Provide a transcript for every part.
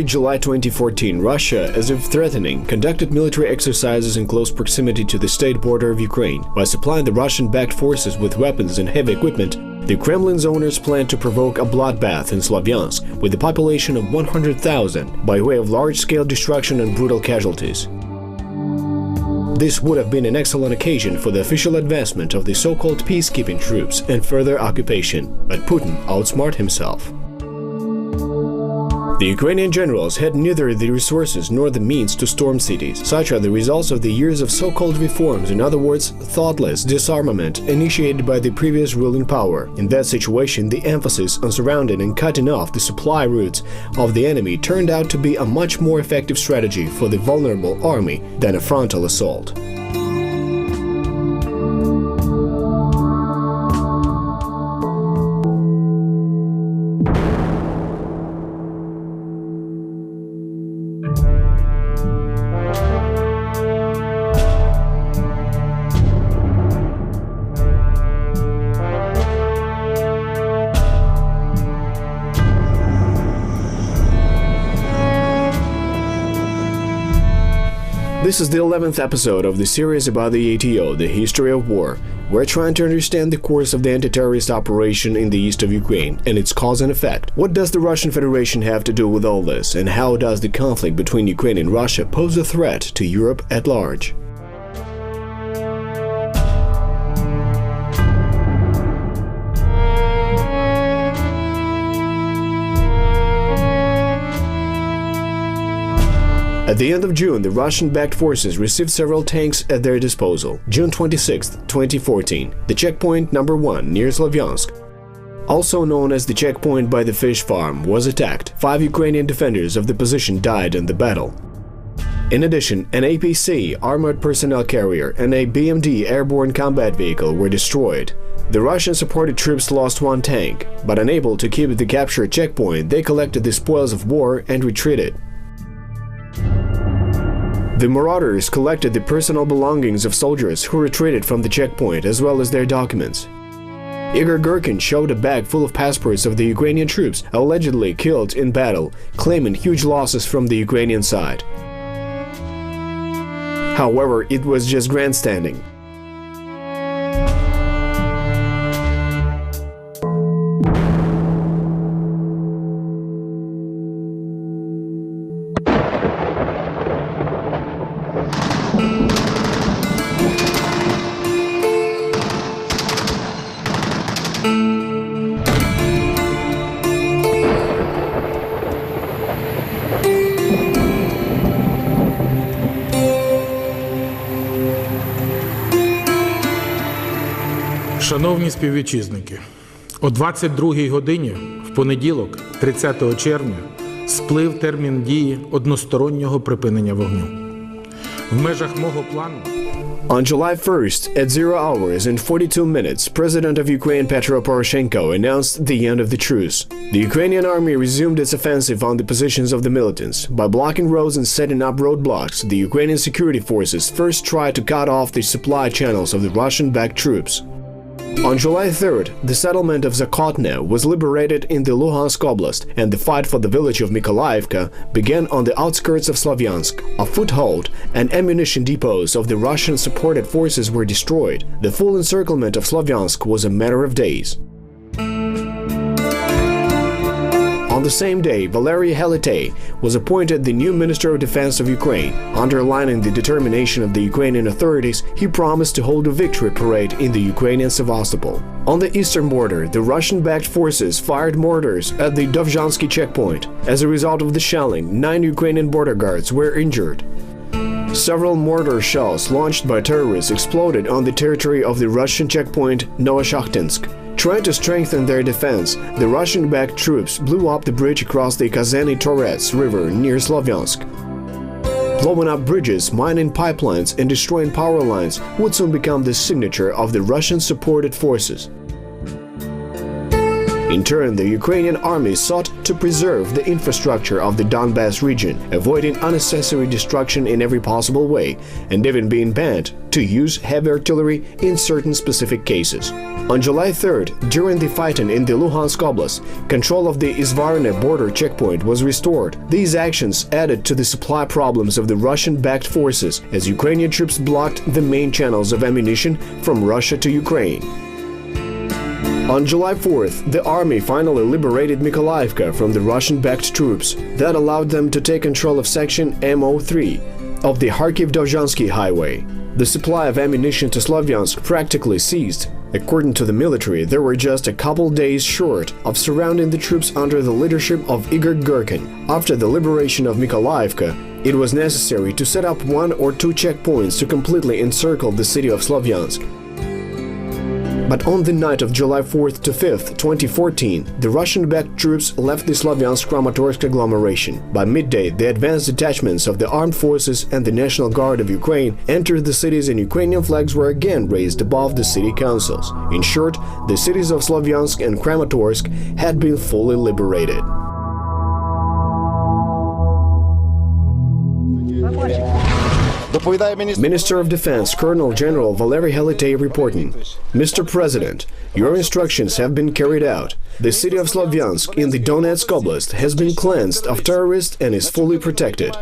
July 2014, Russia, as if threatening, conducted military exercises in close proximity to the state border of Ukraine. By supplying the Russian-backed forces with weapons and heavy equipment, the Kremlin's owners planned to provoke a bloodbath in Sloviansk with a population of 100,000 by way of large-scale destruction and brutal casualties. This would have been an excellent occasion for the official advancement of the so-called peacekeeping troops and further occupation, but Putin outsmarted himself. The Ukrainian generals had neither the resources nor the means to storm cities. Such are the results of the years of so-called reforms, in other words, thoughtless disarmament initiated by the previous ruling power. In that situation, the emphasis on surrounding and cutting off the supply routes of the enemy turned out to be a much more effective strategy for the vulnerable army than a frontal assault. This is the 11th episode of the series about the ATO, the history of war. We're trying to understand the course of the anti-terrorist operation in the east of Ukraine and its cause and effect. What does the Russian Federation have to do with all this, and how does the conflict between Ukraine and Russia pose a threat to Europe at large? At the end of June, the Russian-backed forces received several tanks at their disposal. June 26, 2014, the checkpoint number 1 near Sloviansk, also known as the checkpoint by the fish farm, was attacked. 5 Ukrainian defenders of the position died in the battle. In addition, an APC armored personnel carrier and a BMD airborne combat vehicle were destroyed. The Russian-supported troops lost 1 tank, but unable to keep the captured checkpoint, they collected the spoils of war and retreated. The marauders collected the personal belongings of soldiers who retreated from the checkpoint, as well as their documents. Igor Gurkin showed a bag full of passports of the Ukrainian troops allegedly killed in battle, claiming huge losses from the Ukrainian side. However, it was just grandstanding. Шановні співвітчизники, о 22-й годині в понеділок, 30 червня, сплив термін дії одностороннього припинення вогню. В межах мого плану On July 1st, at 0 hours and 42 minutes, President of Ukraine Petro Poroshenko announced the end of the truce. The Ukrainian army resumed its offensive on the positions of the militants. By blocking roads and setting up roadblocks, the Ukrainian security forces first tried to cut off the supply channels of the Russian-backed troops. On July 3rd, the settlement of Zakotne was liberated in the Luhansk Oblast, and the fight for the village of Mykolaiivka began on the outskirts of Sloviansk. A foothold and ammunition depots of the Russian-supported forces were destroyed. The full encirclement of Sloviansk was a matter of days. On the same day, Valery Helitay was appointed the new Minister of Defense of Ukraine. Underlining the determination of the Ukrainian authorities, he promised to hold a victory parade in the Ukrainian Sevastopol. On the eastern border, the Russian-backed forces fired mortars at the Dovzhansky checkpoint. As a result of the shelling, 9 Ukrainian border guards were injured. Several mortar shells launched by terrorists exploded on the territory of the Russian checkpoint Novoshakhtinsk. Trying to strengthen their defense, the Russian-backed troops blew up the bridge across the Kazany-Torets River near Sloviansk. Blowing up bridges, mining pipelines, and destroying power lines would soon become the signature of the Russian-supported forces. In turn, the Ukrainian army sought to preserve the infrastructure of the Donbass region, avoiding unnecessary destruction in every possible way, and even being banned to use heavy artillery in certain specific cases. On July 3rd, during the fighting in the Luhansk Oblast, control of the Izvarne border checkpoint was restored. These actions added to the supply problems of the Russian-backed forces as Ukrainian troops blocked the main channels of ammunition from Russia to Ukraine. On July 4th, the army finally liberated Mykolaiivka from the Russian-backed troops. That allowed them to take control of section MO3 of the Kharkiv-Dozhansky highway. The supply of ammunition to Sloviansk practically ceased. According to the military, they were just a couple days short of surrounding the troops under the leadership of Igor Girkin. After the liberation of Mykolaiivka, it was necessary to set up 1 or 2 checkpoints to completely encircle the city of Sloviansk. But on the night of July 4th to 5th, 2014, the Russian-backed troops left the Sloviansk-Kramatorsk agglomeration. By midday, the advanced detachments of the armed forces and the National Guard of Ukraine entered the cities and Ukrainian flags were again raised above the city councils. In short, the cities of Sloviansk and Kramatorsk had been fully liberated. Minister of Defense Colonel General Valery Helitey reporting. Mr. President, your instructions have been carried out. The city of Sloviansk in the Donetsk Oblast has been cleansed of terrorists and is fully protected.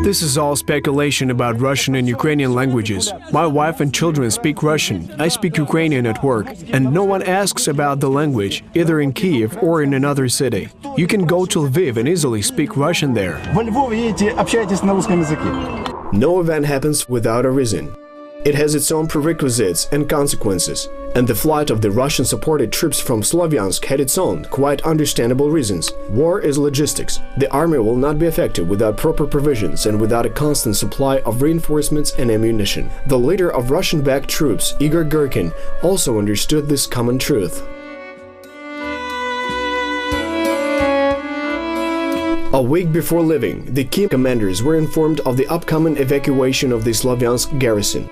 This is all speculation about Russian and Ukrainian languages. My wife and children speak Russian. I speak Ukrainian at work, and no one asks about the language, either in Kiev or in another city. You can go to Lviv and easily speak Russian there. No event happens without a reason. It has its own prerequisites and consequences, and the flight of the Russian-supported troops from Sloviansk had its own, quite understandable reasons. War is logistics. The army will not be effective without proper provisions and without a constant supply of reinforcements and ammunition. The leader of Russian-backed troops, Igor Girkin, also understood this common truth. A week before leaving, the key commanders were informed of the upcoming evacuation of the Sloviansk garrison.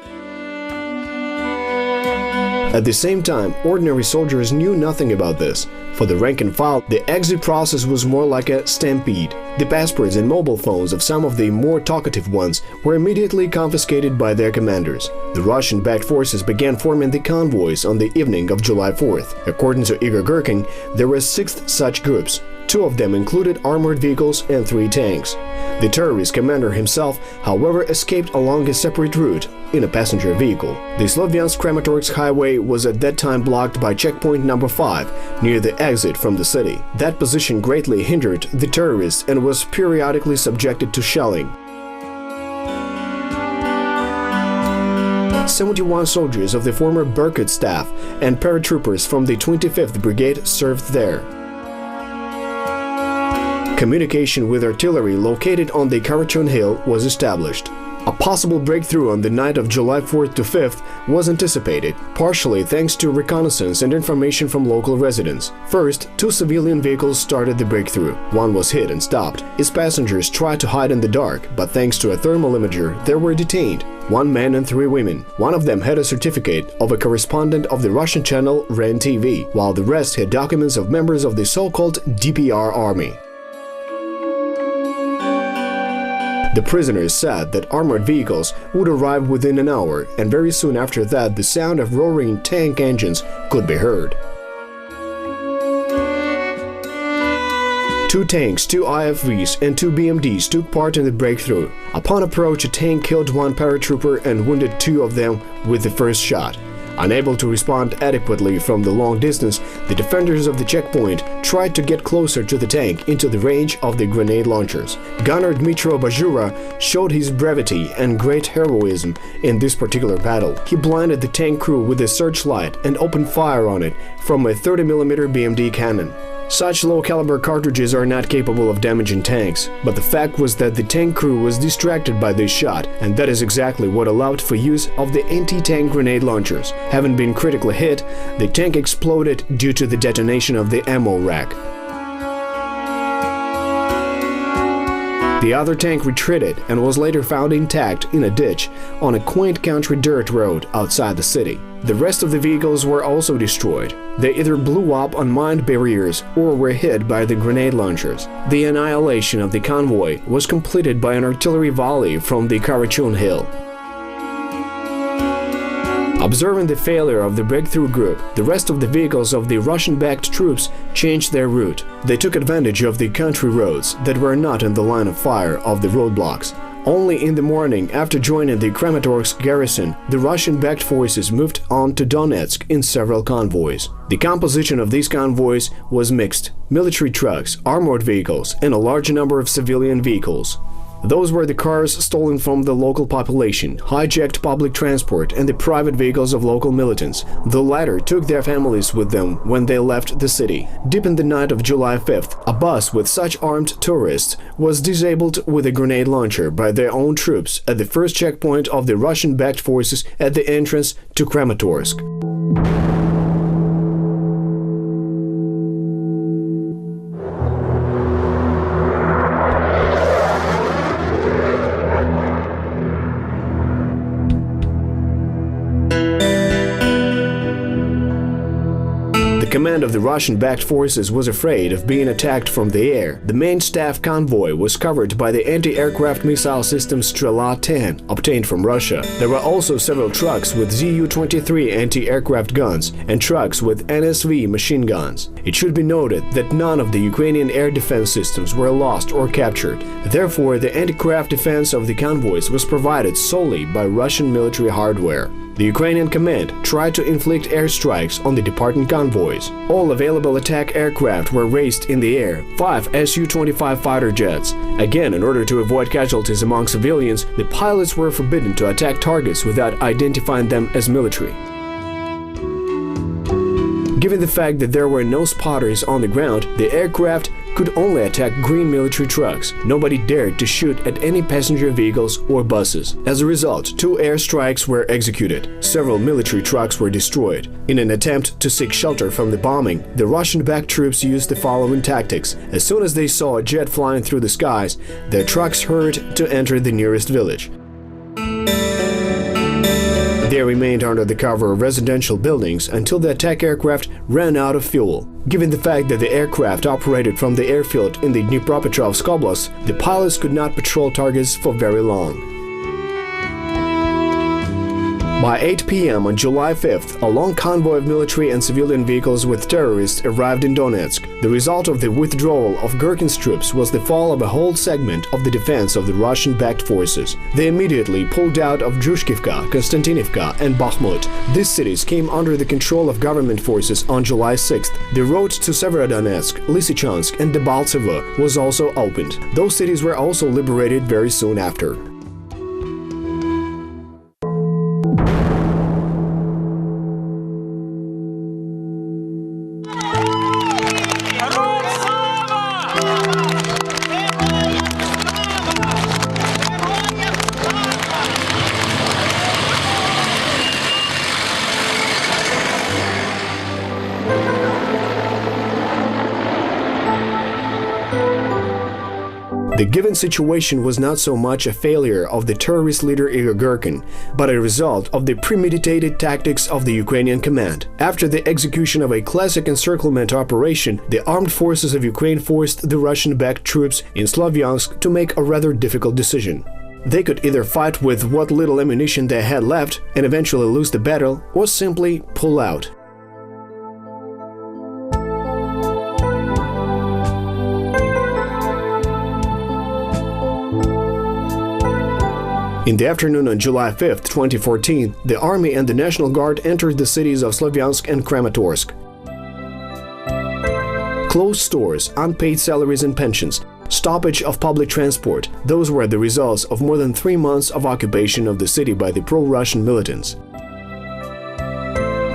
At the same time, ordinary soldiers knew nothing about this. For the rank and file, the exit process was more like a stampede. The passports and mobile phones of some of the more talkative ones were immediately confiscated by their commanders. The Russian-backed forces began forming the convoys on the evening of July 4th. According to Igor Girkin, there were 6 such groups. 2 of them included armored vehicles and 3 tanks. The terrorist commander himself, however, escaped along a separate route in a passenger vehicle. The Sloviansk-Kramatorsk highway was at that time blocked by checkpoint number 5 near the exit from the city. That position greatly hindered the terrorists and was periodically subjected to shelling. 71 soldiers of the former Berkut staff and paratroopers from the 25th Brigade served there. Communication with artillery located on the Karachun Hill was established. A possible breakthrough on the night of July 4th to 5th was anticipated, partially thanks to reconnaissance and information from local residents. First, 2 civilian vehicles started the breakthrough. One was hit and stopped. Its passengers tried to hide in the dark, but thanks to a thermal imager, they were detained. 1 man and 3 women. One of them had a certificate of a correspondent of the Russian channel REN TV, while the rest had documents of members of the so-called DPR army. The prisoners said that armored vehicles would arrive within an hour, and very soon after that the sound of roaring tank engines could be heard. 2 tanks, 2 IFVs and 2 BMDs took part in the breakthrough. Upon approach, a tank killed 1 paratrooper and wounded 2 of them with the first shot. Unable to respond adequately from the long distance, the defenders of the checkpoint tried to get closer to the tank into the range of the grenade launchers. Gunner Dmitro Bajura showed his brevity and great heroism in this particular battle. He blinded the tank crew with a searchlight and opened fire on it from a 30mm BMD cannon. Such low-caliber cartridges are not capable of damaging tanks, but the fact was that the tank crew was distracted by this shot, and that is exactly what allowed for use of the anti-tank grenade launchers. Having been critically hit, the tank exploded due to the detonation of the ammo rack. The other tank retreated and was later found intact in a ditch on a quaint country dirt road outside the city. The rest of the vehicles were also destroyed. They either blew up on mined barriers or were hit by the grenade launchers. The annihilation of the convoy was completed by an artillery volley from the Karachun hill. Observing the failure of the breakthrough group, the rest of the vehicles of the Russian-backed troops changed their route. They took advantage of the country roads that were not in the line of fire of the roadblocks. Only in the morning, after joining the Kramatorsk garrison, the Russian-backed forces moved on to Donetsk in several convoys. The composition of these convoys was mixed: military trucks, armored vehicles, and a large number of civilian vehicles. Those were the cars stolen from the local population, hijacked public transport, and the private vehicles of local militants. The latter took their families with them when they left the city. Deep in the night of July 5th, a bus with such armed tourists was disabled with a grenade launcher by their own troops at the first checkpoint of the Russian-backed forces at the entrance to Kramatorsk. The command of the Russian-backed forces was afraid of being attacked from the air. The main staff convoy was covered by the anti-aircraft missile system Strela-10, obtained from Russia. There were also several trucks with Zu-23 anti-aircraft guns and trucks with NSV machine guns. It should be noted that none of the Ukrainian air defense systems were lost or captured. Therefore, the anti-craft defense of the convoys was provided solely by Russian military hardware. The Ukrainian command tried to inflict airstrikes on the departing convoys. All available attack aircraft were raised in the air, 5 Su-25 fighter jets. Again, in order to avoid casualties among civilians, the pilots were forbidden to attack targets without identifying them as military. Given the fact that there were no spotters on the ground, the aircraft could only attack green military trucks. Nobody dared to shoot at any passenger vehicles or buses. As a result, 2 airstrikes were executed. Several military trucks were destroyed. In an attempt to seek shelter from the bombing, the Russian-backed troops used the following tactics. As soon as they saw a jet flying through the skies, their trucks hurried to enter the nearest village. They remained under the cover of residential buildings until the attack aircraft ran out of fuel. Given the fact that the aircraft operated from the airfield in the Dnipropetrovsk Oblast, the pilots could not patrol targets for very long. By 8 p.m. on July 5th, a long convoy of military and civilian vehicles with terrorists arrived in Donetsk. The result of the withdrawal of Gherkin's troops was the fall of a whole segment of the defense of the Russian-backed forces. They immediately pulled out of Zhushkivka, Konstantinivka, and Bakhmut. These cities came under the control of government forces on July 6th. The road to Severodonetsk, Lysychansk, and Debaltsevo was also opened. Those cities were also liberated very soon after. The given situation was not so much a failure of the terrorist leader Igor Gherkin, but a result of the premeditated tactics of the Ukrainian command. After the execution of a classic encirclement operation, the armed forces of Ukraine forced the Russian-backed troops in Sloviansk to make a rather difficult decision. They could either fight with what little ammunition they had left and eventually lose the battle, or simply pull out. In the afternoon on July 5, 2014, the army and the National Guard entered the cities of Sloviansk and Kramatorsk. Closed stores, unpaid salaries and pensions, stoppage of public transport – those were the results of more than 3 months of occupation of the city by the pro-Russian militants.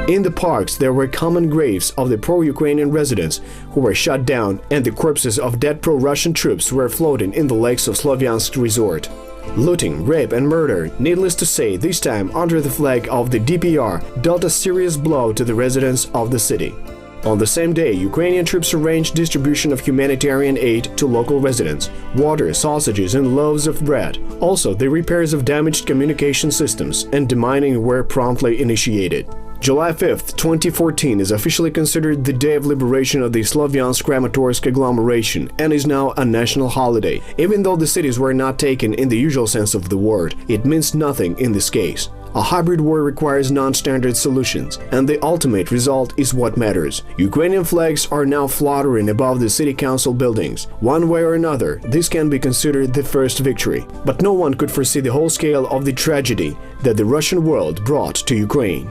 In the parks, there were common graves of the pro-Ukrainian residents who were shot down, and the corpses of dead pro-Russian troops were floating in the lakes of Sloviansk resort. Looting, rape and murder, needless to say, this time under the flag of the DPR, dealt a serious blow to the residents of the city. On the same day, Ukrainian troops arranged distribution of humanitarian aid to local residents, water, sausages, and loaves of bread. Also, the repairs of damaged communication systems and demining were promptly initiated. July 5, 2014 is officially considered the day of liberation of the Sloviansk-Kramatorsk agglomeration and is now a national holiday. Even though the cities were not taken in the usual sense of the word, it means nothing in this case. A hybrid war requires non-standard solutions, and the ultimate result is what matters. Ukrainian flags are now fluttering above the city council buildings. One way or another, this can be considered the first victory. But no one could foresee the whole scale of the tragedy that the Russian world brought to Ukraine.